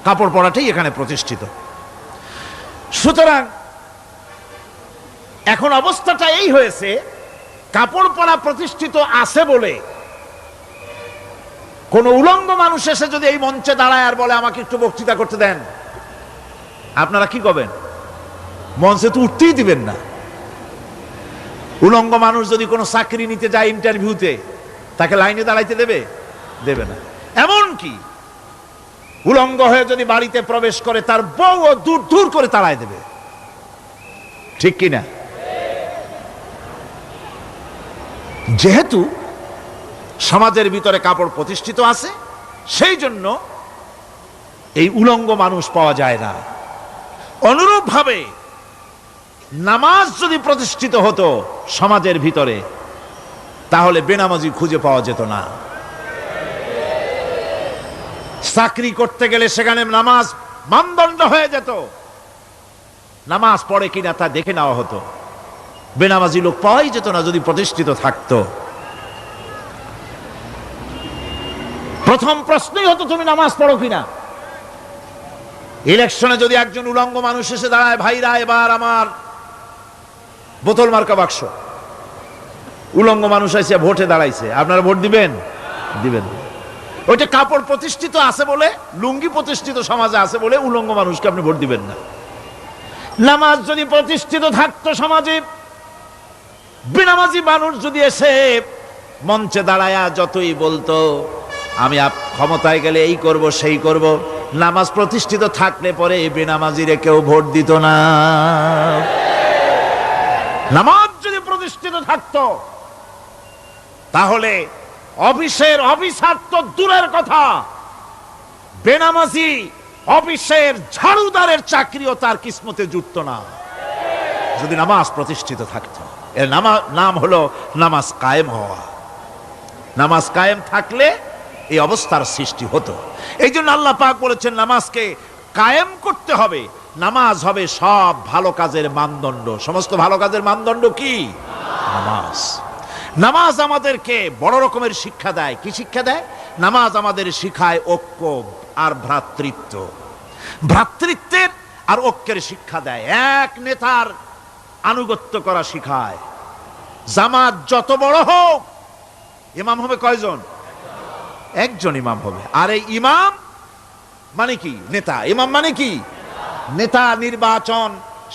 কাপড় পরাটাই এখানে প্রতিষ্ঠিত। সুতরাং এখন অবস্থাটা এই হয়েছে, কাপড় পরা প্রতিষ্ঠিত আছে বলে কোন উলঙ্গ মানুষ এসে যদি এই মঞ্চে দাঁড়ায় আর বলে আমাকে একটু বক্তৃতা করতে দেন, আপনারা কি করবেন? মঞ্চে তো উঠতেই দিবেন না। উলঙ্গ মানুষ যদি কোনো চাকরি নিতে যায় ইন্টারভিউতে, তাকে লাইনে দাঁড়াইতে দেবে? দেবে না। এমন কি উলঙ্গ হয়ে যদি বাড়িতে প্রবেশ করে, তার বউ দূর দূর করে তাড়ায় দেবে। ঠিক কিনা? যেহেতু সমাজের ভিতরে কাপড় প্রতিষ্ঠিত আছে, সেই জন্য এই উলঙ্গ মানুষ পাওয়া যায় না। অনুরূপ ভাবে নামাজ যদি প্রতিষ্ঠিত হতো সমাজের ভিতরে, তাহলে বেনামাজি খুঁজে পাওয়া যেত না। চাকরি করতে গেলে সেখানে নামাজ মানদণ্ড হয়ে যেত, নামাজ পড়ে কিনা তা দেখে নেওয়া হতো। বেনামাজি লোক পাওয়াই যেত না যদি প্রতিষ্ঠিত থাকতো। প্রথম প্রশ্নই হতো তুমি নামাজ পড়ো কিনা। ইলেকশনে যদি একজন উলঙ্গ মানুষ এসে দাঁড়ায়, ভাইরা এবার আমার বোতল মার্কা বাক্স, উলঙ্গ মানুষ এসে ভোটে দাঁড়াইছে, আপনারা ভোট দিবেন? দিবেন। ওইটা কাপড় প্রতিষ্ঠিত আছে বলে, লুঙ্গি প্রতিষ্ঠিত সমাজে আছে বলে উলঙ্গ মানুষকে আপনি ভোট দিবেন না। নামাজ যদি প্রতিষ্ঠিত থাকতো সমাজে, বেনামাজি মানুষ যদি এসে মঞ্চে দাঁড়ায়া যতই বলতো আমি ক্ষমতায় গেলে এই করব সেই করব, নামাজ প্রতিষ্ঠিত থাকলে পরে বেনামাজিরে কেউ ভোট দিত না। নামাজ যদি প্রতিষ্ঠিত থাকতো, তাহলে অফিসের অফিসার তো দূরের কথা, বেনামাজি অফিসের ঝাড়ুদারের চাকরিও তার কিসমতে জুটতো না যদি নামাজ প্রতিষ্ঠিত থাকতো। এর নাম হলো নামাজ কায়েম হওয়া। নামাজ কায়েম থাকলে এই অবস্থার সৃষ্টি হতো। এই জন্য আল্লাহ পাক বলেছেন নামাজকে কায়েম করতে হবে। নামাজ হবে সব ভালো কাজের মানদণ্ড। সমস্ত ভালো কাজের মানদণ্ড কি? নামাজ। নামাজ আমাদেরকে বড় রকমের শিক্ষা দেয়। কি শিক্ষা দেয়? নামাজ আমাদের শিখায় ঐক্য আর ভ্রাতৃত্ব। ভ্রাতৃত্বের আর ঐক্যের শিক্ষা দেয়। এক নেতার আনুগত্য করা শিখায়। জামাত যত বড় হোক, ইমাম হবে কয়জন? একজন ইমাম হবে। আর এই ইমাম মানে কি? নেতা। ইমাম মানে কি? নেতা। নির্বাচন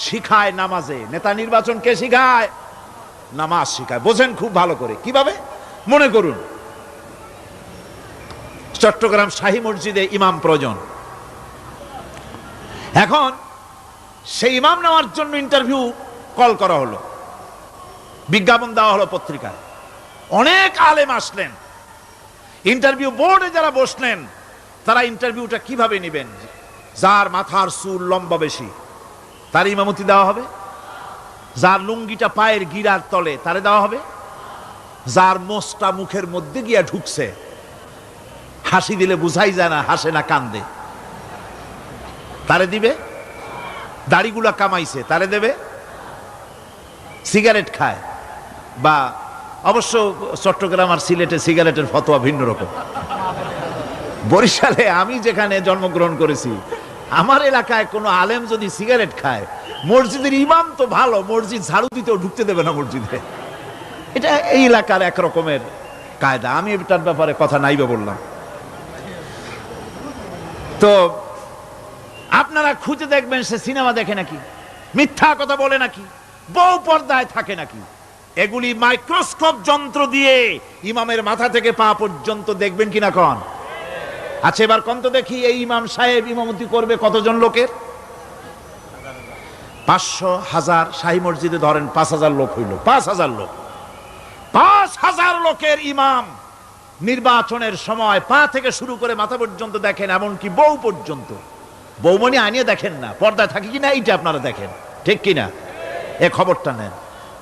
শিখায় নামাজে। নেতা নির্বাচন কে শিখায়? নামাজ শিখায়। বোঝেন খুব ভালো করে। কিভাবে? মনে করুন চট্টগ্রাম শাহী মসজিদে ইমাম প্রয়োজন। এখন সেই ইমাম নেওয়ার জন্য ইন্টারভিউ কল করা হলো, বিজ্ঞাপন দেওয়া হলো পত্রিকায়। অনেক আলেম আসলেন। ইন্টারভিউ বোর্ডে যারা বসলেন, তারা ইন্টারভিউটা কিভাবে নেবেন? যার মাথার চুল লম্বা বেশি তার ইমামতি দেওয়া হবে। যার লুঙ্গিটা পায়ের গিরার তলে তারে দেওয়া হবে। যার মোষটা মুখের মধ্যে গিয়া ঢুকছে, হাসি দিলে বুঝাই যায় না হাসে না কান্দে, তারে দিবে। দাড়িগুলা কামাইছে তারে দেবে। সিগারেট খায়, বা অবশ্য চট্টগ্রাম আর সিলেটে সিগারেটের ফতোয়া ভিন্ন রকম। বরিশালে আমি যেখানে জন্মগ্রহণ করেছি, আমার এলাকায় কোনো আলেম যদি সিগারেট খায়, মসজিদের ইমাম তো ভালো, মসজিদ ঝাড়ু দিতেও ঢুকতে দেবে না মসজিদে। এটা এই এলাকার এক রকমের কায়দা। আমি এটার ব্যাপারে কথা নাইবে বললাম। তো আপনারা খুঁজে দেখবেন সে সিনেমা দেখে নাকি, মিথ্যা কথা বলে নাকি, বউ পর্দায় থাকে নাকি। এগুলি মাইক্রোস্কোপ যন্ত্র দিয়ে ইমামের মাথা থেকে পা পর্যন্ত দেখবেন কিনা কন? আচ্ছা এবার কন তো দেখি, এই ইমাম সাহেব ইমামতি করবে কতজন লোকের? 500, 1000। শাহী মসজিদে ধরেন 5000 লোক হইল। 5000 লোক, 5000 লোকের ইমাম নির্বাচনের সময় পা থেকে শুরু করে মাথা পর্যন্ত দেখেন, এমনকি বউ পর্যন্ত। বৌমনি আনিয়ে দেখেন না, পর্দায় থাকে কিনা এইটা আপনারা দেখেন, ঠিক কিনা? এ খবরটা নেন।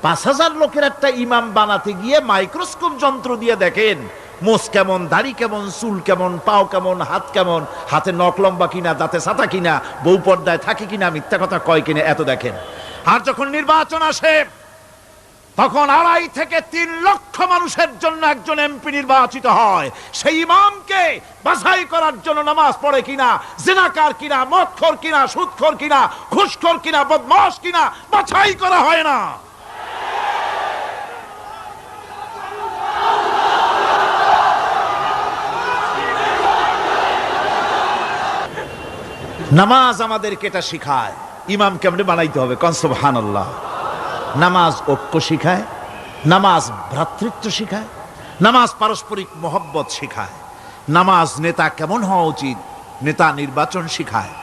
5000 লোকের একটা ইমাম বানাতে গিয়ে মাইক্রোস্কোপ যন্ত্র দিয়ে দেখেন মোষ কেমন, দাড়ি কেমন, চুল কেমন, পাও কেমন, হাত কেমন, হাতে নখ লম্বা কিনা, দাঁতে ছাতা কিনা, বউ পর্দায় থাকে কিনা, মিথ্যা কথা কয় কিনা, এত দেখেন। আর যখন নির্বাচন আসে, তখন 2.5 থেকে 3 লক্ষ মানুষের জন্য একজন এমপি নির্বাচিত হয়। সেই ইমামকে বাছাই করার জন্য নামাজ পড়ে কিনা, জিনাকার কিনা, মদখোর কিনা, সুদখোর কিনা, ঘুষখোর কিনা, বদমাশ কিনা বাছাই করা হয় না। নামাজ আমাদেরকে এটা শিখায় ইমাম কেমনে বানাইতে হবে। কোন সুবহানাল্লাহ। নামাজ ঐক্য শিখায়, নামাজ ভ্রাতৃত্ব শিখায়, নামাজ পারস্পরিক মহব্বত শিখায়, নামাজ নেতা কেমন হওয়া উচিত, নেতা নির্বাচন শিখায়।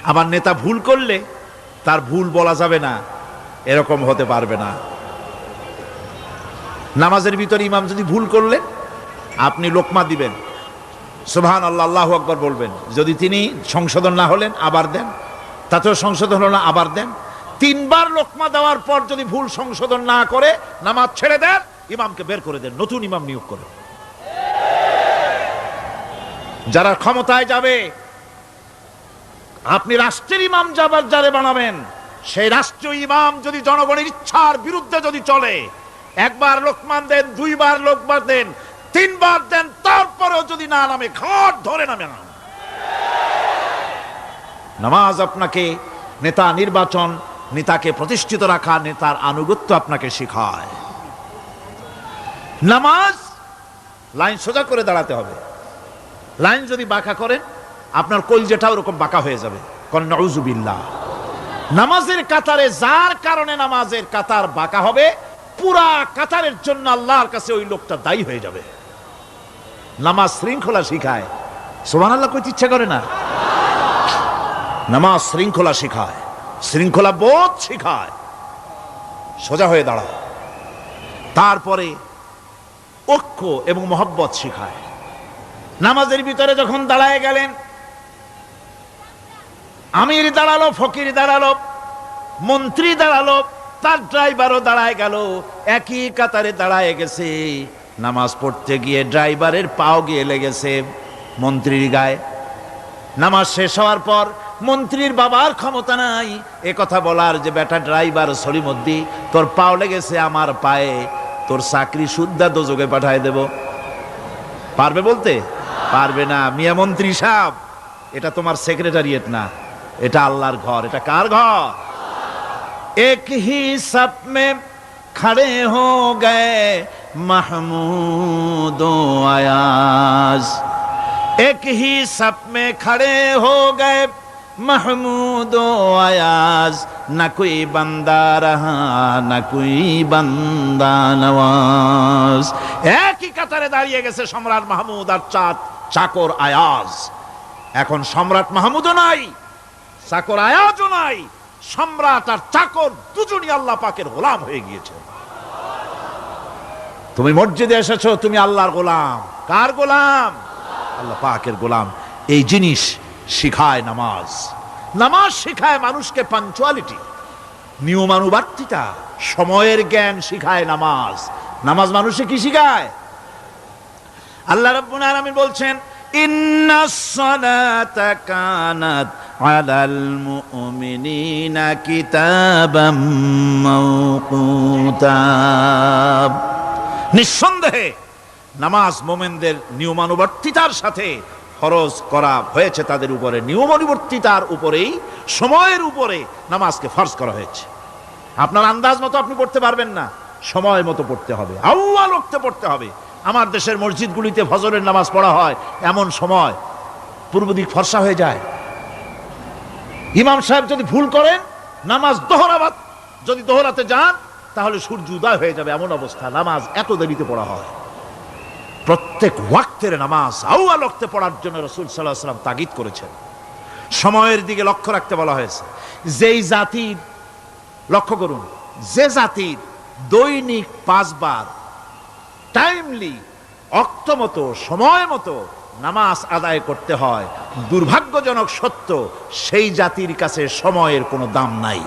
আবার নেতা ভুল করলে তার ভুল বলা যাবে না, এরকম হতে পারবে না। নামাজের ভিতরে ইমাম যদি ভুল করলেন, আপনি লোকমা দিবেন, সুবহানাল্লাহ, আল্লাহু আকবার বলবেন। যদি তিনি সংশোধন না হলেন আবার দেন, তাতেও সংশোধন হলো না আবার দেন। 3 বার লোকমা দেওয়ার পর যদি ভুল সংশোধন না করে নামাজ ছেড়ে দেন, ইমামকে বের করে দেন, নতুন ইমাম নিয়োগ করে। যারা ক্ষমতায় যাবে, আপনি রাষ্ট্রের ইমাম যারে বানাবেন, সেই রাষ্ট্রীয় ইমাম যদি জনগণের ইচ্ছার বিরুদ্ধে যদি চলে, 1 বার লোকমান দেন, 2 বার লোকমান দেন, 3 বার দেন, তারপরেও যদি না নামে, ঘাট ধরে নামে না। নামাজ আপনাকে নেতা নির্বাচন, নেতাকে প্রতিষ্ঠিত রাখা, নেতার আনুগত্য আপনাকে শেখায়। নামাজ লাইন সোজা করে দাঁড়াতে হবে। লাইন যদি বাঁকা করেন, আপনার কলজেটা ওরকম বাঁকা হয়ে যাবে। কোন নাউযুবিল্লাহ। নামাজের কাতারে যার কারণে নামাজের কাতার বাঁকা হবে, পুরা কাতারের জন্য আল্লাহর কাছে ওই লোকটা দায়ী হয়ে যাবে। নামাজ শৃঙ্খলা শিখায়। সুবহানাল্লাহ কইতে ইচ্ছা করে না? নামাজ শৃঙ্খলা শিখায়, শৃঙ্খলা বোধ শিখায়, সোজা হয়ে দাঁড়ায়। তারপরে ঐক্য এবং মহব্বত শিখায়। নামাজের ভিতরে যখন দাঁড়ায় গেলেন, আমির দাঁড়ালো, ফকির দাঁড়ালো, মন্ত্রী দাঁড়ালো, তার ড্রাইভারও দাঁড়ায় গেল, একই কাতারে দাঁড়ায় গেছে। নামাজ পড়তে গিয়ে ড্রাইভারের পাও গিয়ে লেগেছে মন্ত্রীর গায়ে। নামাজ শেষ হওয়ার পর মন্ত্রীর বাবার ক্ষমতা নাই এ কথা বলার যে, বেটা ড্রাইভার সলিমুদ্দি, তোর পাও লেগেছে আমার পায়ে, তোর চাকরি সুদ্ধা দোজকে পাঠায় দেব। পারবে বলতে? পারবে না। মিয়া মন্ত্রী সাহেব, এটা তোমার সেক্রেটারিয়েট না, এটা আল্লাহর ঘর। এটা কার ঘর? এক হি সব মে খড়ে হো গয়ে মাহমুদ ও আয়াজ, এক হি সব মে খড়ে হো গয়ে महमूद आयाज, न कोई बंदा रहा न कोई बंदा नवाज। একই কাতারে দাঁড়িয়ে গেছে সম্রাট মাহমুদ আর চাকর আয়াজ। এখন সম্রাট মাহমুদও নাই, চাকর আয়াজও নাই। সম্রাট আর চাকর দুজনই আল্লাহ পাকের গোলাম হয়ে গিয়েছে। তুমি মসজিদে এসেছো, তুমি আল্লাহর গোলাম। কার গোলাম? আল্লাহ পাকের গোলাম। এই জিনিস শিখায় নামাজ। নামাজ শিখায় মানুষকে পাঞ্চুয়ালিটি, নিয়মানুবর্তিতা, সময়ের জ্ঞান শিখায় নামাজ। নামাজ মানুষে কি শিখায়? আল্লাহ রাব্বুল আলামিন বলছেন, ইন্নাস সালাতা কানাত আলাল মুমিনিনা কিতাবাম মাওকুতা। নিঃসন্দেহে নামাজ মুমিনদের নিয়মানুবর্তিতার সাথে ফরজ করা হয়েছে, তাদের উপরে নিয়মানুবর্তিতার উপরেই, সময়ের উপরে নামাজকে ফরজ করা হয়েছে। আপনার আন্দাজ মতো আপনি পড়তে পারবেন না, সময় মতো পড়তে হবে, আউয়াল ওয়াক্তে পড়তে হবে। আমার দেশের মসজিদগুলিতে ফজরের নামাজ পড়া হয় এমন সময় পূর্ব দিক ফর্সা হয়ে যায়। ইমাম সাহেব যদি ভুল করেন, নামাজ যদি দোহরাতে যান, তাহলে সূর্য উদয় হয়ে যাবে, এমন অবস্থা। নামাজ এত দেরিতে পড়া হয়। প্রত্যেক ওয়াক্তের নামাজ আউয়াল ওয়াক্তে পড়ার জন্য রাসূল সাল্লাল্লাহু আলাইহি ওয়াসাল্লাম তাগিদ করেছেন। সময়ের দিকে লক্ষ্য রাখতে বলা হয়েছে। যেই জাতির, লক্ষ্য করুন, যে জাতির দৈনিক 5 বার টাইমলি, অক্ত মতো, সময় মতো নামাজ আদায় করতে হয়, দুর্ভাগ্যজনক সত্য, সেই জাতির কাছে সময়ের কোনো দাম নাই।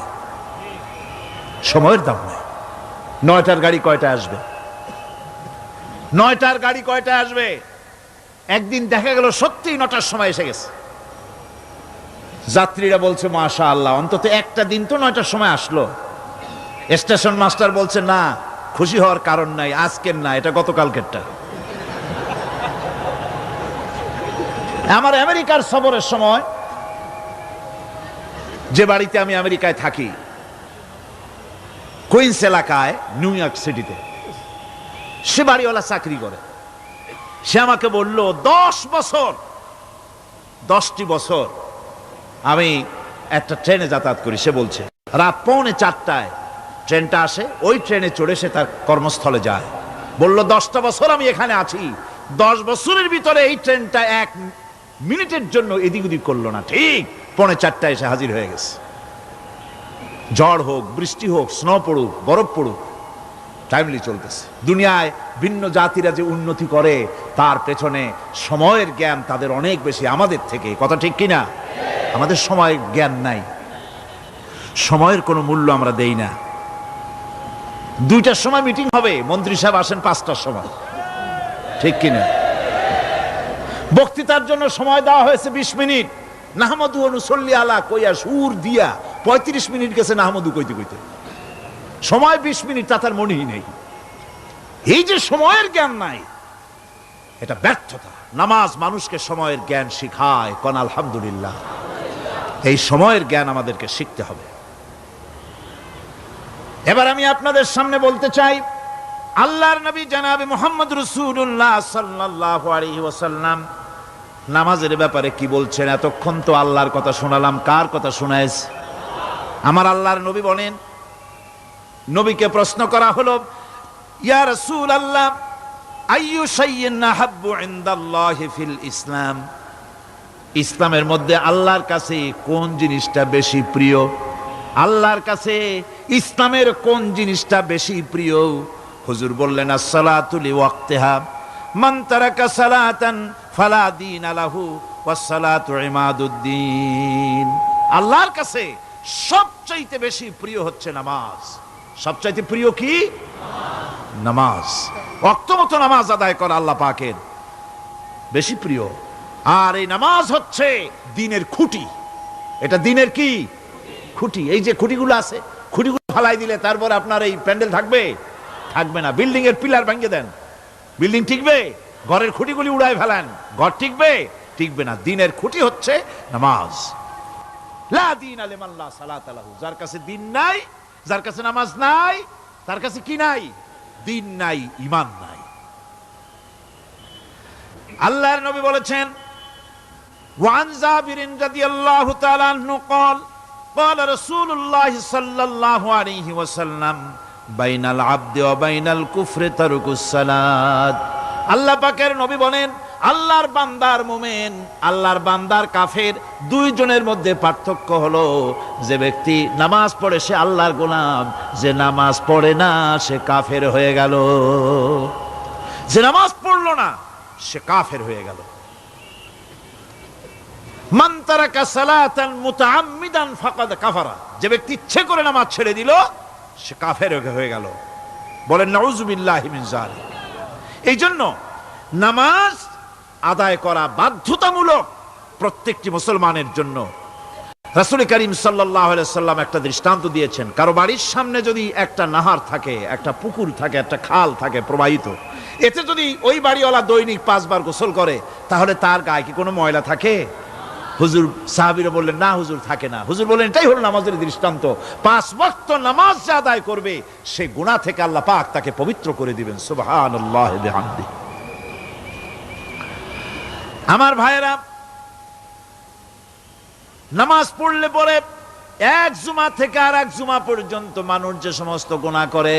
সময়ের দাম নাই। 9টার গাড়ি কয়টায় আসবে? 9টার গাড়ি কয়টায় আসবে? একদিন দেখা গেল সত্যিই 9টার সময় এসে গেছে। যাত্রীরা বলছে মাশাআল্লাহ, অন্তত একটা দিন তো 9টার সময় আসলো। স্টেশন মাস্টার বলছে, না খুশি হওয়ার কারণ নাই, আজকের না, এটা গতকালকেরটা। আমার আমেরিকার সফরের সময় যে বাড়িতে আমি আমেরিকায় থাকি, কুইন্স এলাকায়, নিউ ইয়র্ক সিটিতে, সে বাড়িওয়ালা চাকরি করে। সে আমাকে বলল 10টি বছর আমি একটা ট্রেনে যাতায়াত করি। সে বলছে রাত 3:45 ট্রেনটা আসে, ওই ট্রেনে চড়ে সে তার কর্মস্থলে যায়। বলল 10টা বছর আমি এখানে আছি, 10 বছরের ভিতরে এই ট্রেনটা 1 মিনিটের জন্য এদিক ওদিক করলো না, ঠিক 3:45 এসে হাজির হয়ে গেছে। ঝড় হোক, বৃষ্টি হোক, স্নো পড়ুক, বরফ পড়ুক, টাইমলি চলতেছে। দুনিয়ায় ভিন্ন জাতিরা যে উন্নতি করে তার পেছনে সময়ের জ্ঞান তাদের অনেক বেশি আমাদের থেকে, কথা ঠিক কিনা? আমাদের সময়ের জ্ঞান নাই, সময়ের কোনো মূল্য আমরা দেই না। 2টার সময় মিটিং হবে, মন্ত্রী সাহেব আসেন 5টার সময়, ঠিক কিনা? বক্তৃতার জন্য সময় দেওয়া হয়েছে 20 মিনিট, নাহমাদু অনুসল্লি আলা কইয়া সুর দিয়া 35 মিনিট গেছে নাহমাদু কইতে কইতে, সময় 20 মিনিট, তা তার মনেই নেই। এই যে সময়ের জ্ঞান নাই, এটা ব্যর্থতা। নামাজ মানুষকে সময়ের জ্ঞান শিখায়, কোন আলহামদুলিল্লাহ। এই সময়ের জ্ঞান আমাদেরকে শিখতে হবে। এবার আমি আপনাদের সামনে বলতে চাই, আল্লাহর নবী জনাবে মুহাম্মদ রাসূলুল্লাহ সাল্লাল্লাহু আলাইহি ওয়াসাল্লাম নামাজের ব্যাপারে কি বলছেন। এতক্ষণ তো আল্লাহর কথা শোনালাম, কার কথা শোনাইছে? আমার আল্লাহর নবী বলেন, নবীকে প্রশ্ন করা হলো, ইয়া রাসূলুল্লাহ আইয়ু শাইইন আহাব্বু ইনদাল্লাহি ফিল ইসলাম, ইসলামের মধ্যে আল্লাহর কাছে কোন জিনিসটা বেশি প্রিয়? আল্লাহর কাছে ইসলামের কোন জিনিসটা বেশি প্রিয়? হুজুর বললেন, as-সালাতু লিওয়াক্তিহা, মান তারাকা সালাতান ফালা দীনা লাহু ওয়াস-সালাতু ইমাদুদ্দিন। আল্লাহর কাছে সবচাইতে বেশি প্রিয় হচ্ছে নামাজ। সবচাইতে প্রিয় কি? নামাজ। ওয়াক্তমতো নামাজ আদায় করা আল্লাহ পাকের বেশি প্রিয়। আর এই নামাজ হচ্ছে দ্বীনের খুঁটি। এটা দ্বীনের কি? খুঁটি। এই যে খুঁটিগুলো আছে, খুঁটিগুলো ফালাই দিলে তারপর আপনার এই প্যান্ডেল থাকবে? থাকবে না। বিল্ডিং এর পিলার ভেঙে দেন, বিল্ডিং টিকবে? ঘরের খুঁটিগুলি উড়ায় ফেলেন, ঘর টিকবে? টিকবে না। দ্বীনের খুঁটি হচ্ছে নামাজ। লা দীনা লিমান লা সালাতা লাহু, যার কাছে দ্বীন নাই, যার কাছে নামাজ নাই, তার কাছে কি নাই? দ্বীন নাই, ঈমান নাই। আল্লাহর নবী বলেছেন, ওয়ান জাবিরিন রাদিয়াল্লাহু তাআলা আনহু قال قال رسول الله صلى الله عليه وسلم بين العبد وبين الكفر ترك الصلاة। আল্লাহ পাকের নবী বলেন, আল্লাহর বান্দার মুমিন, আল্লাহর বান্দার কাফের, দুইজনের মধ্যে পার্থক্য হলো, যে ব্যক্তি নামাজ পড়ে সে আল্লাহর গোলাম, যে নামাজ পড়ে না সে কাফের হয়ে গেল। যে নামাজ পড়লো না সে কাফের হয়ে গেল। মান তারাকা সালাতান মুতাআম্মিদান ফাকাদ কাফারা, যে ব্যক্তি ইচ্ছে করে নামাজ ছেড়ে দিল সে কাফের হয়ে গেল। বলেন নাউযুবিল্লাহি মিন যালিক। এই জন্য নামাজ আদায় করা বাধ্যতামূলক প্রত্যেকটি মুসলমানের জন্য। রাসূল করিম সাল্লাল্লাহু আলাইহি সাল্লাম একটা দৃষ্টান্ত দিয়েছেন, কারো বাড়ির সামনে যদি একটা নাহার থাকে, একটা পুকুর থাকে, একটা খাল থাকে প্রবাহিত, এতে যদি ওই বাড়িওয়ালা দৈনিক 5 বার গোসল করে, তাহলে তার গায়ে কি কোনো ময়লা থাকে? হুজুর, সাহাবীরা বললেন, না হুজুর, থাকে না। হুজুর বললেন, এটাই হলো নামাজের দৃষ্টান্ত। 5 ওয়াক্ত নামাজ যে আদায় করবে সে গুনাহ থেকে আল্লাহ পাক তাকে পবিত্র করে দিবেন। সুবহানাল্লাহি বিহামদিহি। আমার ভাইয়েরা, নামাজ পড়লে পরে এক জুমা থেকে আর এক জুমা পর্যন্ত মানুষ যে সমস্ত গুনাহ করে,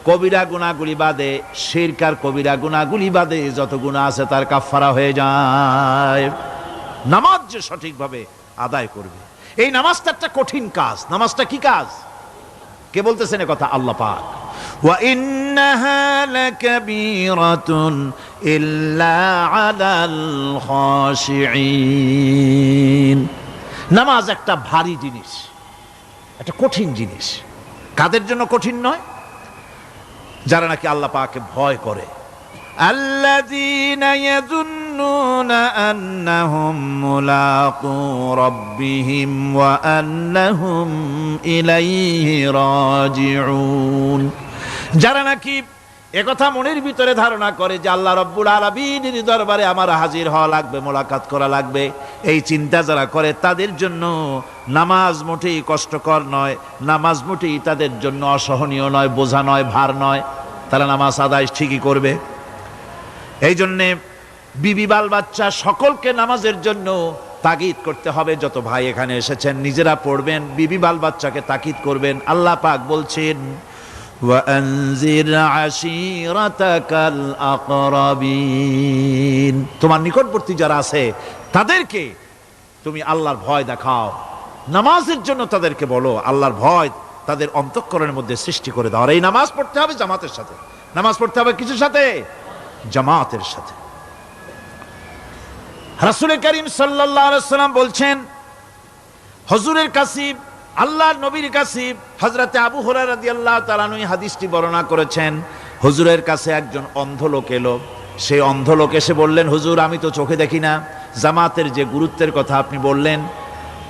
কবিরা গুনাহগুলি বাদে, শিরক আর কবিরা গুনাহগুলি বাদে যত গুনাহ আছে তার কাফারা হয়ে যায়। নামাজ যে সঠিকভাবে আদায় করবে, এই নামাজটা একটা কঠিন কাজ। নামাজটা কি কাজ? কে বলতেছেন কথা? আল্লাহ পাক। ওয়া ইন্নাহা লাকাবীরাতুন ইল্লা আলাল খাশিঈন। নামাজ একটা ভারী জিনিস, একটা কঠিন জিনিস। কাদের জন্য কঠিন নয়? যারা নাকি আল্লাহ পাককে ভয় করে। الذين يظنون أنهم ملاقو ربهم وأنهم إليه راجعون। যারা নাকি একথা মনের ভিতরে ধারণা করে যে আল্লাহ রাব্বুল আলামিনের দরবারে আমার হাজির হওয়া লাগবে, মোলাকাত করা লাগবে, এই চিন্তা যারা করে তাদের জন্য নামাজ মোটেই কষ্টকর নয়, নামাজ মোটেই তাদের জন্য অসহনীয় নয়, বোঝা নয়, ভার নয়, তারা নামাজ আদায় ঠিকই করবে। এই জন্যে বিবি বাল বাচ্চা সকলকে নামাজের জন্য তাগিদ করতে হবে। যত ভাই এখানে এসেছেন নিজেরা পড়বেন, বিবি বাল বাচ্চাকে তাকিদ করবেন। আল্লাহ পাক বলছেন ওয়ানজির আশিরাতাকাল আকরাবিন, তোমার নিকটবর্তী যারা আছে তাদেরকে তুমি আল্লাহর ভয় দেখাও, নামাজের জন্য তাদেরকে বলো, আল্লাহর ভয় তাদের অন্তঃকরণের মধ্যে সৃষ্টি করে দাও। আর এই নামাজ পড়তে হবে জামাতের সাথে। নামাজ পড়তে হবে কিসের সাথে? জামাতের সাথে। রাসূল করিম সাল্লাল্লাহু আলাইহি ওয়াসাল্লাম বলছেন, হুজুরের কাছে, আল্লাহর নবীর কাছে হযরতে আবু হুরায়রা রাদিয়াল্লাহু তাআলা আনহু হাদিসটি বর্ণনা করেছেন। হুজুরের কাছে একজন অন্ধ লোক এলো। সেই অন্ধ লোক এসে বললেন, হুজুর আমি তো চোখে দেখি না, জামাতের যে গুরুত্বের কথা আপনি বললেন,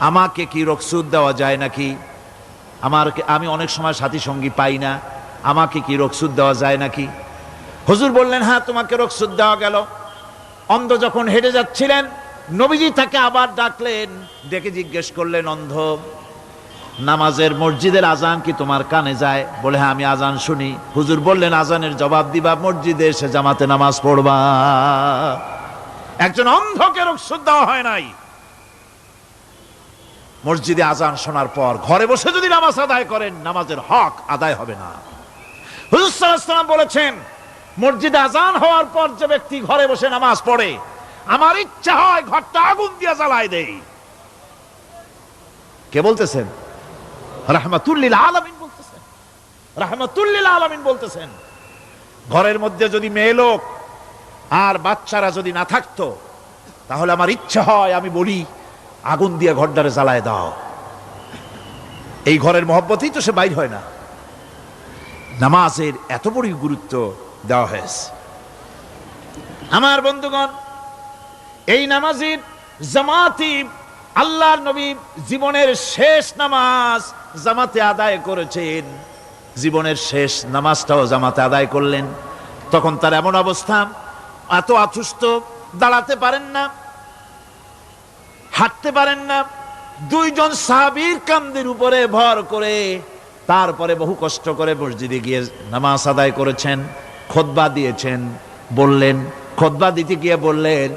আমাকে কি রুখসত দেওয়া যায় নাকি? আমি অনেক সময় সাথী সঙ্গী পাই না, আমাকে কি রুখসত দেওয়া যায় নাকি? হুজুর বললেন, হ্যাঁ তোমাকে রুখসত দেওয়া গেল। অন্ধ যখন হেঁটে যাচ্ছিলেন, নবীজি তাকে আবার ডাকলেন, ডেকে জিজ্ঞেস করলেন, অন্ধ নামাজের মসজিদের আজান কি তোমার কানে যায়? বলে, হ্যাঁ আমি আজান শুনি। হুজুর বললেন, আজানের জবাব দিবা, মসজিদে এসে জামাতে নামাজ পড়বা। একজন অন্ধকে রুখসত দেওয়া হয় নাই। মসজিদে আজান শোনার পর ঘরে বসে যদি নামাজ আদায় করেন, নামাজের হক আদায় হবে না। হুজুর সাল্লাল্লাহু আলাইহি ওয়াসাল্লাম বলেছেন, মসজিদে আজান হওয়ার পর যে ব্যক্তি ঘরে বসে নামাজ পড়ে, আমার ইচ্ছা হয় ঘরটা আগুন দিয়ে জ্বালায় দেই। কে বলতেছেন? রাহমাতুল লিল আলামিন বলতেছেন। রাহমাতুল লিল আলামিন বলতেছেন, ঘরের মধ্যে যদি মেয়ে লোক আর বাচ্চারা যদি না থাকতো, তাহলে আমার ইচ্ছা হয় আমি বলি আগুন দিয়ে ঘরটারে জ্বালায় দাও। এই ঘরের মহব্বতেই তো সে বাইর হয় না। নামাজের এত বড় গুরুত্ব দেওয়া হয়েছে। আমার বন্ধুগণ, এই নামাজের জামাতি আল্লাহর নবী জীবনের শেষ নামাজ জামাতে আদায় করেছেন। জীবনের শেষ নামাজটাও জামাতে আদায় করলেন। তখন তার এমন অবস্থা, এত অসুস্থ, দাঁড়াতে পারেন না, হাঁটতে পারেন না। দুইজন সাহাবীর কাঁধের উপরে ভর করে তারপরে বহু কষ্ট করে মসজিদে গিয়ে নামাজ আদায় করেছেন। খুতবা দিয়েছেন। বললেন, খুতবা দিতে গিয়ে বললেন,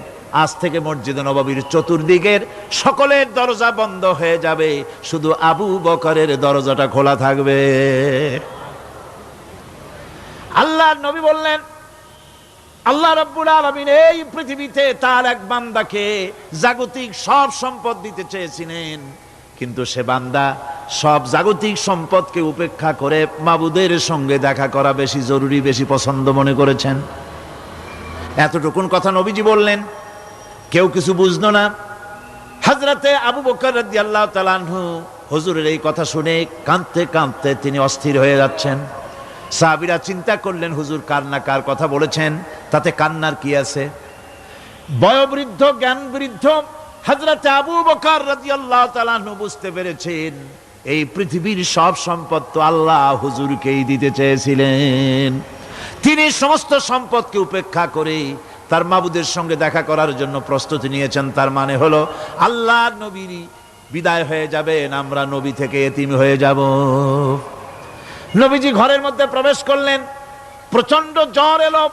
আজ থেকে মসজিদে নববীর চতুর্দিকের সকলের দরজা বন্ধ হয়ে যাবে, শুধু আবু বকরের দরজাটা খোলা থাকবে। আল্লাহর নবী বললেন, আল্লাহ রাব্বুল আলামিন এই পৃথিবীতে তার এক বান্দাকে জাগতিক সব সম্পদ দিতে চেয়েছিলেন, কিন্তু সে বান্দা সব জাগতিক সম্পদকে উপেক্ষা করে মাবুদের সঙ্গে দেখা করা বেশি জরুরি, বেশি পছন্দ মনে করেছেন। এতটুকুন কথা নবীজি বললেন, কেউ কিছু বুঝলো না। হযরতে আবু বকর রাদিয়াল্লাহু তাআলা আনহু হুজুরের এই কথা শুনে কাঁদতে কাঁদতে তিনি অস্থির হয়ে যাচ্ছেন। সাহাবীরা চিন্তা করলেন, হুজুর কার না কার কথা বলেছেন, তাতে কান্নার কি আছে? বয়োবৃদ্ধ, জ্ঞান বৃদ্ধ হযরতে আবু বকর রাদিয়াল্লাহু তাআলা আনহু বুঝতে পেরেছেন, এই পৃথিবীর সব সম্পদ তো আল্লাহ হুজুরকেই দিতে চেয়েছিলেন। তিনি সমস্ত সম্পদকে উপেক্ষা করে তার মাবুদের সঙ্গে দেখা করার জন্য প্রস্তুতি নিয়েছেন। তার মানে হলো আল্লাহর নবী বিদায় হয়ে যাবেন, আমরা নবী থেকে এতিম হয়ে যাব। নবীজি ঘরের মধ্যে প্রবেশ করলেন, প্রচন্ড জ্বর এলো।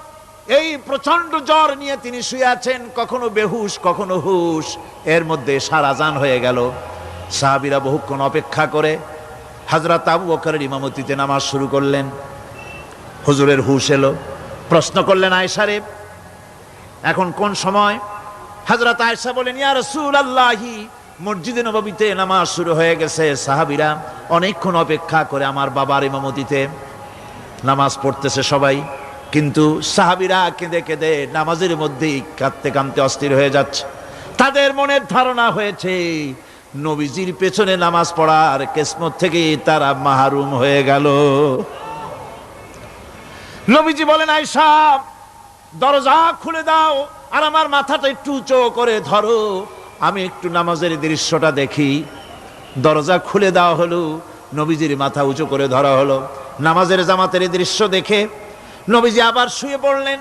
এই প্রচন্ড জ্বর নিয়ে তিনি শুয়ে আছেন, কখনো বেহুশ কখনো হুশ। এর মধ্যে এশার আজান হয়ে গেল। সাহাবীরা বহুক্ষণ অপেক্ষা করে হযরত আবু বকরের ইমামতিতে নামাজ শুরু করলেন। হুজুরের হুশ এলো, প্রশ্ন করলেন, আয়েশা রে এখন কোন সময়? হযরত আয়েশা বলেন, ইয়া রাসূলুল্লাহি, মসজিদে নববীতে নামাজ শুরু হয়ে গেছে। সাহাবীরা অনেকক্ষণ অপেক্ষা করে আমার বাবার ইমামতিতে নামাজ পড়তেছে সবাই, কিন্তু সাহাবীরা কেঁদে কেঁদে নামাজের মধ্যেই কাঁদতে কাঁদতে অস্থির হয়ে যাচ্ছে। তাদের মনের ধারণা হয়েছে নবীজির পেছনে নামাজ পড়ার কিসমত থেকে তারা মাহরুম হয়ে গেল। নবীজি বলেন, আয়েশা দরজা খুলে দাও আর আমার মাথাটা একটু উঁচু করে ধরো, আমি একটু নামাজের দৃশ্যটা দেখি। দরজা খুলে দেওয়া হলো, নবীজির মাথা উঁচু করে ধরা হলো। নামাজের জামাতের দৃশ্য দেখে নবীজি আবার শুয়ে পড়লেন।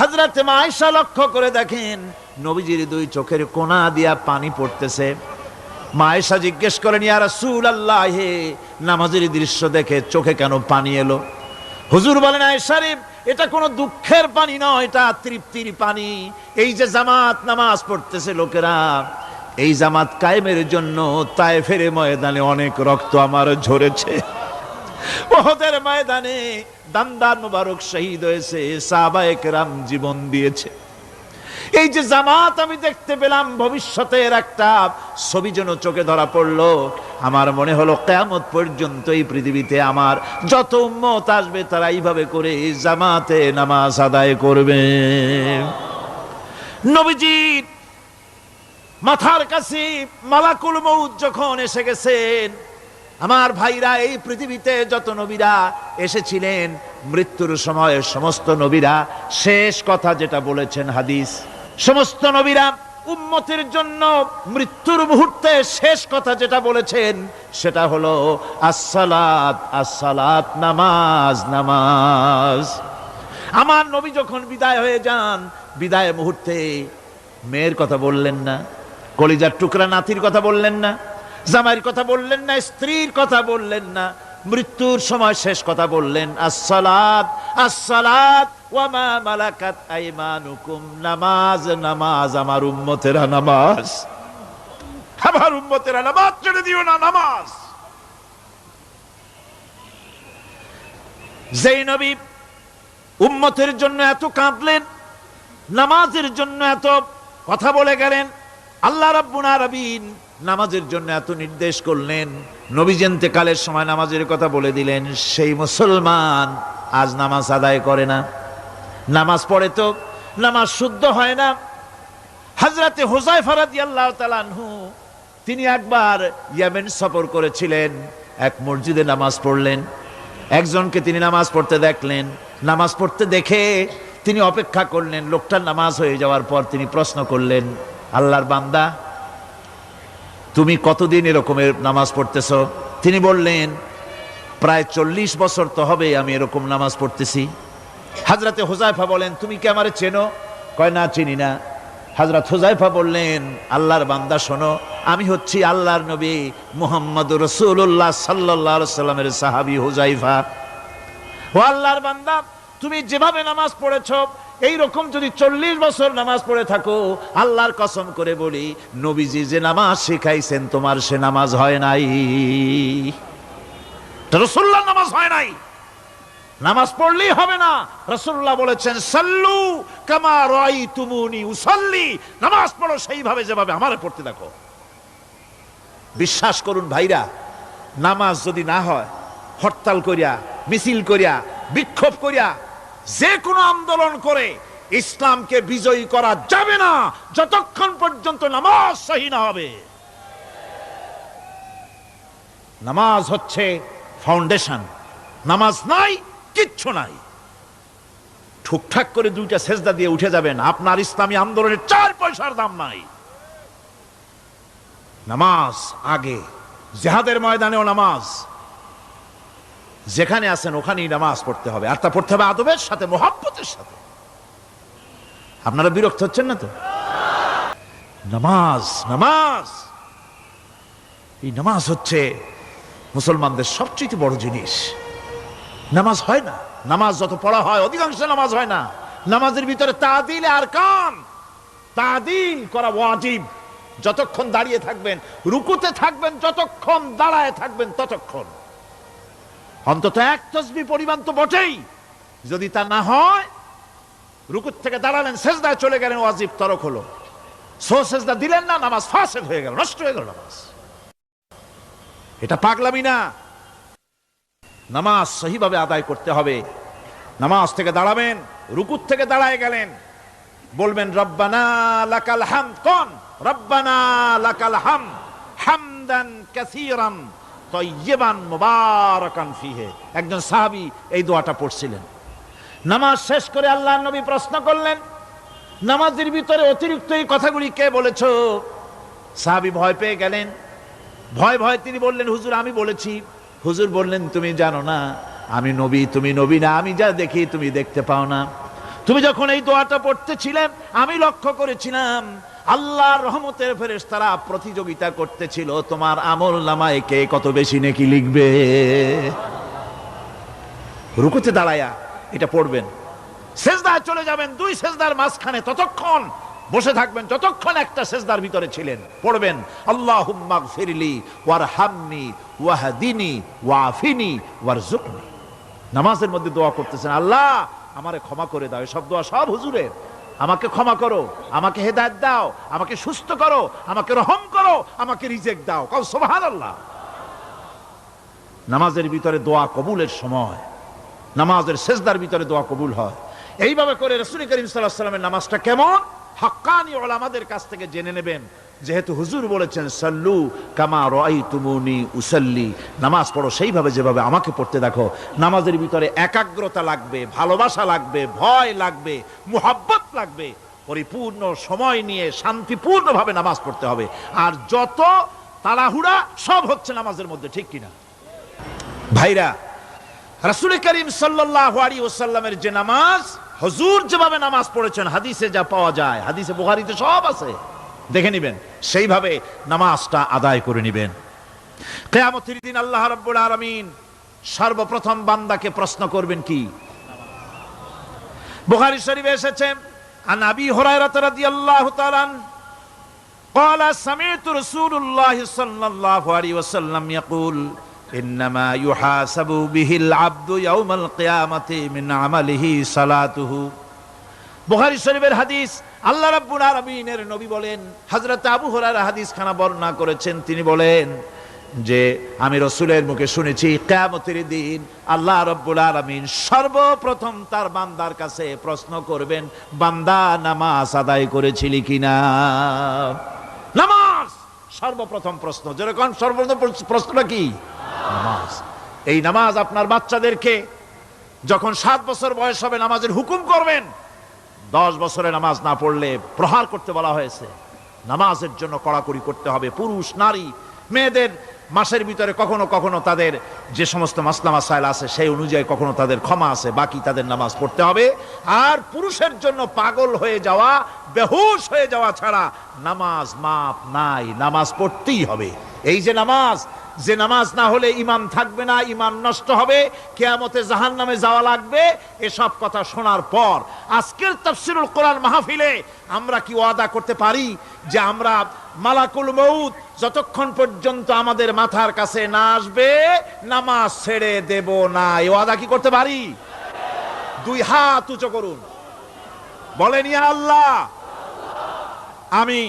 হযরত মা আয়েশা লক্ষ্য করে দেখেন নবীজির দুই চোখের কোনা দিয়া পানি পড়তেছে। মা আয়েশা জিজ্ঞেস করেন, ইয়া রাসূলুল্লাহ, হে নামাজের দৃশ্য দেখে চোখে কেন পানি এলো? হুজুর বলেন, আয়েশা রে, এটা কোনো দুঃখের পানি নয়, এটা তৃপ্তির পানি। এই যে জামাত নামাজ পড়তেছে লোকেরা, এই জামাত কায়েমের জন্য তায়েফের ময়দানে অনেক রক্ত আমার ঝরেছে। উহুদের ময়দানে দান্দান মুবারক শহীদ হয়েছে, সাহাবায়ে কেরাম জীবন দিয়েছে। এই যে জামাত আমি দেখতে পেলাম, ভবিষ্যতের একটা ছবি যেন চোখে ধরা পড়লো। আমার মনে হলো কিয়ামত পর্যন্ত এই পৃথিবীতে আমার যত উম্মত আসবে তারা এইভাবে করে জামাতে নামাজ আদায় করবে। নবীজির মাথার কাছে মালাকুল মউত যখন এসে গেছেন, আমার ভাইরা, এই পৃথিবীতে যত নবীরা এসেছিলেন মৃত্যুর সময় সমস্ত নবীরা শেষ কথা যেটা বলেছেন, হাদিস, সমস্ত নবীরা উম্মতের জন্য মৃত্যুর মুহূর্তে শেষ কথা যেটা বলেছেন সেটা হলো আসসালাত, আসসালাত, নামাজ, নামাজ। আমার নবী যখন বিদায় হয়ে যান, বিদায় মুহূর্তে মেয়ের কথা বললেন না, কলিজার টুকরা নাতির কথা বললেন না, জামাইয়ের কথা বললেন না, স্ত্রীর কথা বললেন না, মৃত্যুর সময় শেষ কথা বললেন আসসালাত, আসসালাত ওয়া মা মালাকাত আইমানুকুম, নামাজ, নামাজ, আমার উম্মতেরা নামাজ, আমার উম্মতেরা নামাজ ছেড়ে দিও না, নামাজ। যেই নবী উম্মতের জন্য এত কাঁদলেন, নামাজের জন্য এত কথা বলে গেলেন, আল্লাহ রাব্বুল আলামিন নামাজের জন্য এত নির্দেশ করলেন, নবীজি ইন্তেকালের সময় নামাজের কথা বলে দিলেন, সেই মুসলমান আজ নামাজ আদায় করে না, নামাজ পড়ে তো নামাজ শুদ্ধ হয় না। হযরতে হুযায়ফা রাদিয়াল্লাহু তাআলা আনহু তিনি একবার ইয়েমেন সফর করেছিলেন, এক মসজিদে নামাজ পড়লেন, একজনকে তিনি নামাজ পড়তে দেখলেন, নামাজ পড়তে দেখে তিনি অপেক্ষা করলেন, লোকটার নামাজ হয়ে যাওয়ার পর তিনি প্রশ্ন করলেন, আল্লাহর বান্দা, তুমি কতদিন এরকমের নামাজ পড়তেছ? তিনি বললেন, প্রায় 40 বছর তো হবে আমি এরকম নামাজ পড়তেছি। হযরতে হুযায়ফা বলেন, তুমি কি আমারে চেনো? কয়, না, চিনি না। হযরত হুযায়ফা বললেন, আল্লাহর বান্দা শোনো, আমি হচ্ছি আল্লাহর নবী মুহাম্মদুর রাসূলুল্লাহ সাল্লাল্লাহু আলাইহি সাল্লামের সাহাবী হুযায়ফা। ও আল্লাহর বান্দা, তুমি যেভাবে নামাজ পড়েছো এই রকম যদি 40 বছর নামাজ পড়ে থাকো, আল্লাহর কসম করে বলি, নবীজি যে নামাজ শিখাইছেন তোমার সে নামাজ হয় নাই, রাসূলুল্লাহর নামাজ হয় নাই। নামাজ পড়লেই হবে না, রাসূলুল্লাহ বলেছেন, সাল্লু কামা রাআইতুমুনি উসাল্লি, নামাজ পড়ো সেইভাবে যেভাবে আমারে পড়তে দেখো। বিশ্বাস করুন ভাইরা, নামাজ যদি না হয়, হরতাল করিয়া, মিছিল করিয়া, বিক্ষোভ করিয়া, যে কোনো আন্দোলন করে ইসলামকে বিজয়ী করা যাবে না যতক্ষণ পর্যন্ত নামাজ সহি না হবে। নামাজ হচ্ছে ফাউন্ডেশন, নামাজ নাই কিচ্ছু নাই। ঠুকঠাক করে দুইটা সেজদা দিয়ে উঠে যাবেন, আপনার ইসলামী আন্দোলনের 4 পয়সার দাম নাই। নামাজ আগে, জিহাদের ময়দানেও নামাজ, যেখানে আছেন ওখানেই নামাজ পড়তে হবে, আর তা পড়তে হবে আদবের সাথে, মুহাব্বতের সাথে। আপনারা বিরক্ত হচ্ছেন না তো? নামাজ, নামাজ, এই নামাজ হচ্ছে মুসলমানদের সবচেয়ে বড় জিনিস। নামাজ হয় না, নামাজ যত পড়া হয় অধিকাংশ নামাজ হয় না। নামাজের ভিতরে তাদিল আরকান, তাদিল করা ওয়াজিব। যতক্ষণ দাঁড়িয়ে থাকবেন, রুকুতে থাকবেন, যতক্ষণ দাঁড়ায় থাকবেন ততক্ষণ, অন্তত এক তাসবিহ পরিমাণ তো বটেই। যদি তা না হয়, রুকুত থেকে দাঁড়ালেন, সেজদায় চলে গেলেন, ওয়াজিব তরক হলো, সো সেজদা দিলেন না, নামাজ ফাসেদ হয়ে গেল, নষ্ট হয়ে গেল নামাজ। এটা পাগলামি না, নামাজ সহিভাবে আদায় করতে হবে। নামাজ থেকে দাঁড়াবেন, রুকুত থেকে দাঁড়ায় গেলেন, বলবেন রব্বানা লাকাল হামদ, কোন রব্বানা লাকাল হামদ হামদান কাসীরান তাইয়িবান মুবারাকান ফিহি। একজন সাহাবী এই দোয়াটা পড়ছিলেন, নামাজ শেষ করে আল্লাহর নবী প্রশ্ন করলেন, নামাজের ভিতরে অতিরিক্ত এই কথাগুলি কে বলেছো? সাহাবী ভয় পেয়ে গেলেন। ভয় ভয় তিনি বললেন, হুজুর আমি বলেছি। হুজুর বললেন, তুমি জানো না আমি নবী, তুমি নবী না, আমি যা দেখি তুমি দেখতে পাও না। তুমি যখন এই দোয়াটা পড়তেছিলে আমি লক্ষ্য করেছিলাম আল্লাহর রহমতের ফেরেশতারা প্রতিযোগিতা করতেছিল তোমার আমল নামায় কে কত বেশি নেকি লিখবে। রুকুতে দাঁড়ায়া এটা পড়বেন, সেজদায় চলে যাবেন, দুই সেজদার মাঝখানে ততক্ষণ বসে থাকবেন যতক্ষণ একটা সেজদার ভিতরে ছিলেন। পড়বেন আল্লাহুম্মা গফিরলি ওয়ারহামনি ওয়াহদিনি ওয়াফিনি ওয়ারজুকনি। নামাজের মধ্যে দোয়া করতেছেন, আল্লাহ আমারে ক্ষমা করে দাও। এসব দোয়া সব হুজুরের। আমাকে ক্ষমা করো, আমাকে হেদায়েত দাও, আমাকে সুস্থ করো, আমাকে রহম করো, আমাকে রিজিক দাও। কও সুবহানাল্লাহ। নামাজের ভিতরে দোয়া কবুলের সময়, নামাজের সেজদার ভিতরে দোয়া কবুল হয়। এইভাবে করে রাসূল করিম সাল্লাল্লাহু আলাইহি ওয়াসাল্লামের নামাজটা কেমন হাক্কানি উলামাদের কাছ থেকে জেনে নেবেন। যেহেতু হুজুর বলেছেন সাল্লু কামা রাআইতুমুনি উসাল্লি, নামাজ পড়ো সেইভাবে যেভাবে আমাকে পড়তে দেখো। নামাজের ভিতরে একাগ্রতা লাগবে, ভালোবাসা লাগবে, ভয় লাগবে, মুহাব্বত লাগবে। পরিপূর্ণ সময় নিয়ে শান্তিপূর্ণভাবে নামাজ পড়তে হবে। আর যত তাড়াহুড়া সব হচ্ছে নামাজের মধ্যে, ঠিক কিনা ভাইরা? রাসূল করিম সাল্লাল্লাহু আলাইহি ওয়াসাল্লামের যে নামাজ, হুজুর যেভাবে নামাজ পড়েছেন হাদিসে যা পাওয়া যায়, হাদিসে বুখারীতে সব আছে, দেখে নেবেন, সেইভাবে নামাজটা আদায় করে নেবেন। কিয়ামতের দিন আল্লাহ রাব্বুল আলামিন সর্বপ্রথম বান্দাকে প্রশ্ন করবেন কি? বুখারী শরীফে এসেছে, আন আবি হুরায়রা রাদিয়াল্লাহু তাআলা قال سمعت رسول الله صلى الله عليه وسلم يقول إنما يحاسب به العبد يوم القيامة من عمله صلاته। বুখারী শরীফের হাদিস। আল্লাহ রাব্বুল আলামিনের নবী বলেন, হযরত আবু হুরায়রা হাদিস খানা বর্ণনা করেছেন, তিনি বলেন যে আমি রাসূলের মুখে শুনেছি কিয়ামতের দিন আল্লাহ রাব্বুল আলামিন সর্বপ্রথম তার বান্দার কাছে প্রশ্ন করবেন, বান্দা নামাজ আদায় করেছিলি কিনা? নামাজ সর্বপ্রথম প্রশ্ন। যেরকম সর্বপ্রথম প্রশ্নটা কি? নামাজ। এই নামাজ আপনার বাচ্চাদেরকে যখন 7 বছর বয়স হবে নামাজের হুকুম করবেন। 10 বছরে নামাজ না পড়লে প্রহার করতে বলা হয়েছে। নামাজের জন্য কড়াকড়ি করতে হবে। পুরুষ নারী মেয়েদের মাসের ভিতরে কখনো কখনো তাদের যে সমস্ত মাসলা মাসাইল আছে সেই অনুযায়ী কখনো তাদের ক্ষমা আছে, বাকি তাদের নামাজ পড়তে হবে। আর পুরুষের জন্য পাগল হয়ে যাওয়া, বেহুশ হয়ে যাওয়া ছাড়া নামাজ মাপ নাই, নামাজ পড়তেই হবে। এই যে নামাজ, যে নামাজ না হলে ঈমান থাকবে না, ঈমান নষ্ট হবে, কিয়ামতে জাহান্নামে যাওয়া লাগবে, এসব কথা শোনার পর আজকের তাফসীরুল কোরআন মাহফিলে আমরা কি ওয়াদা করতে পারি যে আমরা মালাকুল মউত যতক্ষণ পর্যন্ত আমাদের মাথার কাছে না আসবে নামাজ ছেড়ে দেব না? এই ওয়াদা কি করতে পারি? দুই হাত উঁচু করুন, বলেন ইয়া আল্লাহ, আমি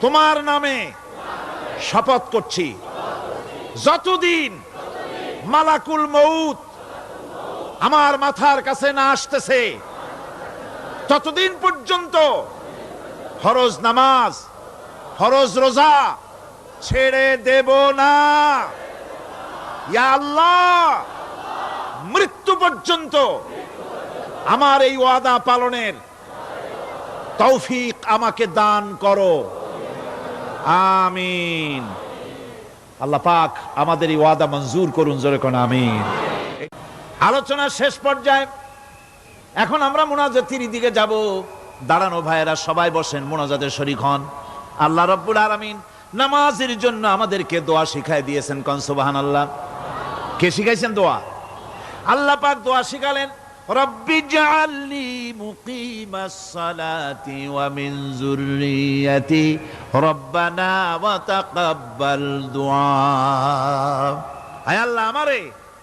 তোমার নামে শপথ করছি, যতদিন মালাকুল মউত আমার মাথার কাছে না আসতেছে ততদিন পর্যন্ত ফরজ নামাজ, ফরজ রোজা ছেড়ে দেব না। ইয়া আল্লাহ, মৃত্যু পর্যন্ত আমার এই ওয়াদা পালনের তৌফিক আমাকে দান করো, আমিন। আল্লাহ পাক আমাদের এই ওয়াদা মঞ্জুর করুন, জোরে কোন আমিন। আলোচনা শেষ পর্যায়ে, এখন আমরা মুনাজাতের দিকে যাব। দাঁড়ানো ভাইয়েরা সবাই বসেন, মুনাজাতের শরীক হন। আল্লাহ রাব্বুল আলামিন নামাজের জন্য আমাদেরকে দোয়া শিখাই দিয়েছেন, কোন সুবহানাল্লাহ। কে শিখাইছেন দোয়া? আল্লাহ পাক দোয়া শিখালেন, রব্বি জাআলনি মুকিমাস সালাতি ওয়া মিন যুররিয়াতি রব্বানা ওয়া তাকাব্বাল দুআ। আয় আল্লাহ, আমারে,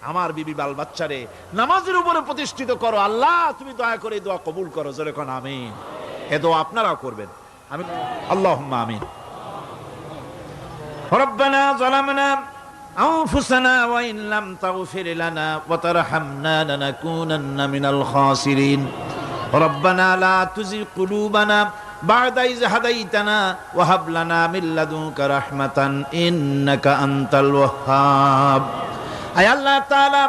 আমার বিবি বাল বাচ্চারে নামাজের উপরে প্রতিষ্ঠিত করো। আল্লাহ তুমি দয়া করে দোয়া কবুল করো, জোরে কোন আমিন। এ দোয়া আপনারাও করবেন, আমিন, আল্লাহুম্মা আমিন। রব্বানা যালামনা أنفسنا وإن لم تغفر لنا وترحمنا لنكونن من الخاسرين ربنا لا تزغ قلوبنا بعد إذ هديتنا وهب لنا من لدنك رحمة إنك أنت الوهاب। আয় আল্লাহ তাআলা,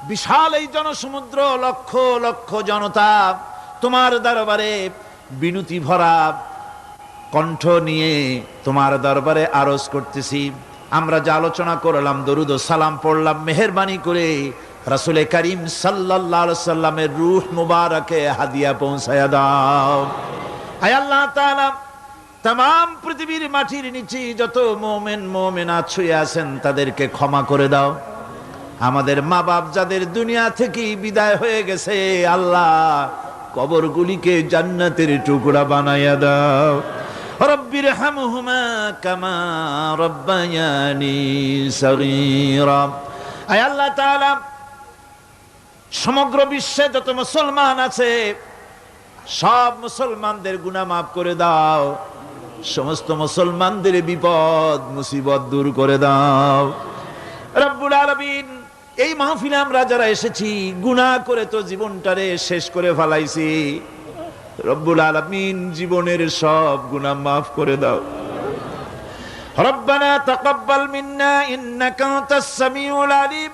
বিশাল এই জনসমুদ্র, লক্ষ লক্ষ জনতা তোমার দরবারে বিনতি ভরা কণ্ঠ নিয়ে তোমার দরবারে আরজ করতেছি। আমরা যা আলোচনা করলাম, দরুদ ও সালাম পড়লাম, মেহেরবানি করে রাসূল করিম সাল্লাল্লাহু আলাইহি সাল্লামের রূহ মুবারকে হাদিয়া পৌঁছায়া দাও। আয় আল্লাহ তাআলা, तमाम পৃথিবীর মাটির নিচে যত মুমিন মুমিনাত শুয়ে আছেন তাদেরকে ক্ষমা করে দাও। আমাদের মা বাপ যাদের দুনিয়া থেকে বিদায় হয়ে গেছে, আল্লাহ কবরগুলিকে জান্নাতের টুকরা বানায়া দাও। রব্বির হামহুমা কামা রব্বায়ানি সগীরা। আয় আল্লাহ তাআলা, সমগ্র বিশ্বে যত মুসলমান আছে সব মুসলমানদের গুনাহ মাফ করে দাও। সমস্ত মুসলমানদের বিপদ মুসিবত দূর করে দাও রব্বুল আলামিন। এই মাহফিলে আমরা যারা এসেছি গুনাহ করে তো জীবনটারে শেষ করে ফেলাইছি, রব্বুল আলামিন জীবনের সব গুনাহ মাফ করে দাও। রব্বানা তাকাব্বাল মিন্না ইন্নাকা আনতাস সামিউল আলিম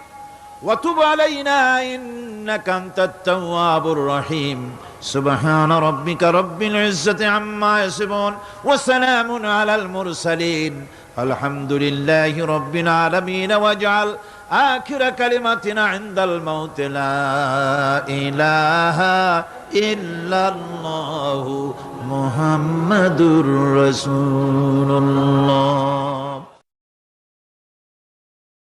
ওয়া তুব আলাইনা ইন্নাকা আনতাত তাওয়াবুর রহিম। سبحان ربك رب العزة عما يصفون وسلام على المرسلين الحمد لله رب العالمين واجعل آخر كلمتنا عند الموت لا إله إلا الله محمد رسول الله.